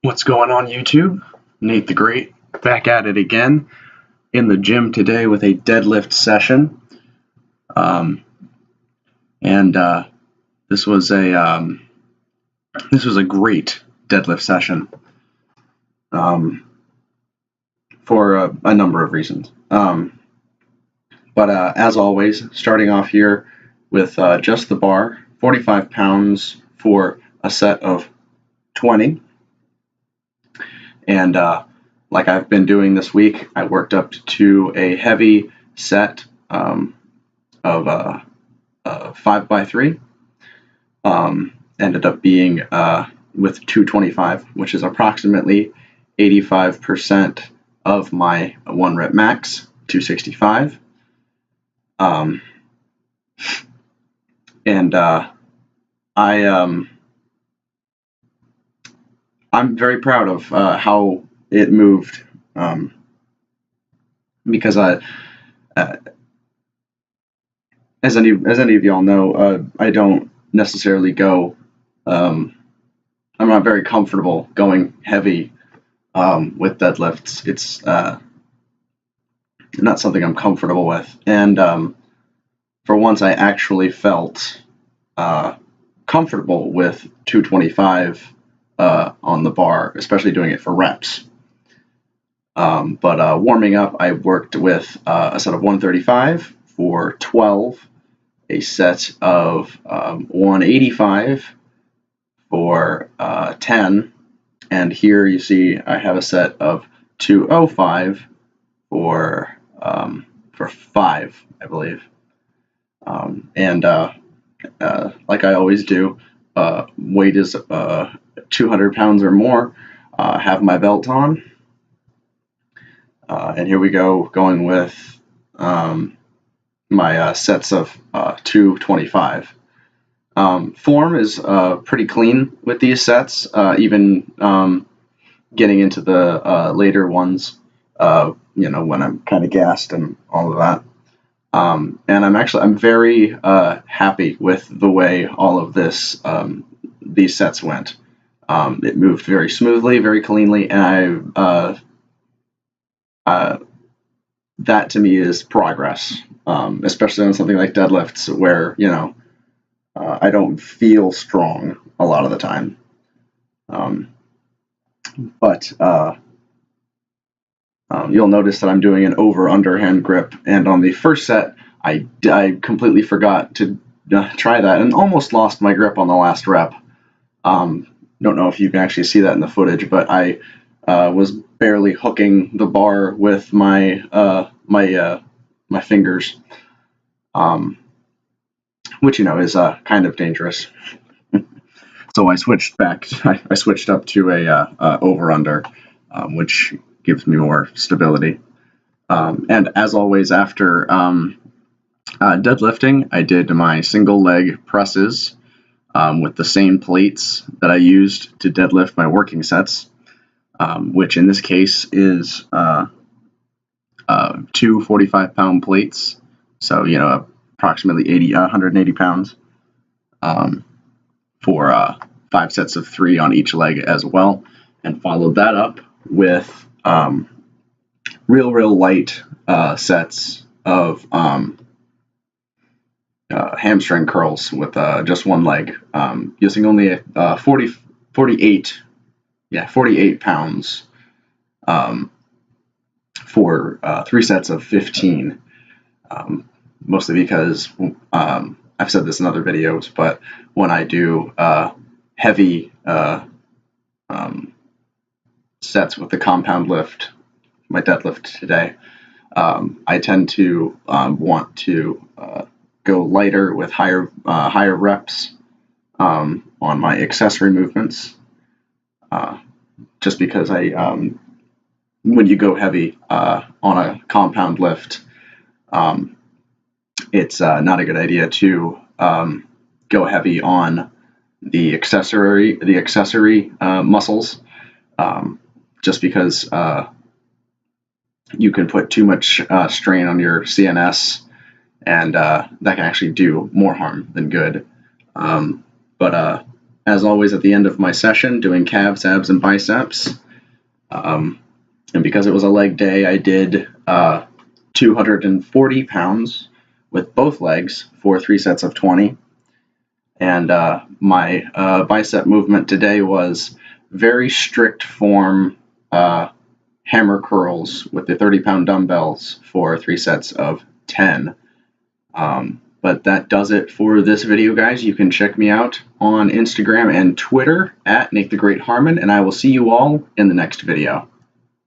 What's going on, YouTube? Nate the Great back at it again in the gym today with a deadlift session. Um, and this was a great deadlift session for a number of reasons. But as always, starting off here with just the bar, 45 pounds for a set of 20. And like I've been doing this week, I worked up to a heavy set of 5x3. Ended up being with 225, which is approximately 85% of my 1 rep max, 265. And I'm very proud of how it moved, because as any of y'all know, I don't necessarily go. I'm not very comfortable going heavy with deadlifts. It's not something I'm comfortable with, and for once, I actually felt comfortable with 225 on the bar, especially doing it for reps. But warming up, I worked with a set of 135 for 12, a set of 185 for 10, and here you see I have a set of 205 for 5, I believe. And like I always do, weight is 200 pounds or more. Have my belt on. And here we go, going with my sets of 225. Form is pretty clean with these sets, even getting into the later ones, when I'm kind of gassed and all of that. And I'm very happy with the way all of these sets went. It moved very smoothly, very cleanly, and that to me is progress, especially on something like deadlifts where, I don't feel strong a lot of the time. But you'll notice that I'm doing an over-underhand grip, and on the first set, I completely forgot to try that and almost lost my grip on the last rep. Don't know if you can actually see that in the footage, but I was barely hooking the bar with my my fingers, which is kind of dangerous. So I switched back. I switched up to a over under, which gives me more stability. And as always, after deadlifting, I did my single leg presses with the same plates that I used to deadlift my working sets, which in this case is 2 45-pound plates, so approximately 180 pounds, for 5 sets of 3 on each leg as well, and followed that up with real light sets of hamstring curls with just one leg, using only 48 pounds for 3 sets of 15, mostly because I've said this in other videos, but when I do heavy sets with the compound lift, my deadlift today, I tend to want to go lighter with higher reps on my accessory movements, just because when you go heavy on a compound lift, it's not a good idea to go heavy on the accessory muscles, just because you can put too much strain on your CNS, and that can actually do more harm than good. But as always, at the end of my session, doing calves, abs, and biceps. And because it was a leg day, I did 240 pounds with both legs for 3 sets of 20. And my bicep movement today was very strict form hammer curls with the 30-pound dumbbells for 3 sets of 10. But that does it for this video, guys. You can check me out on Instagram and Twitter at Nate the Great Harmon, and I will see you all in the next video.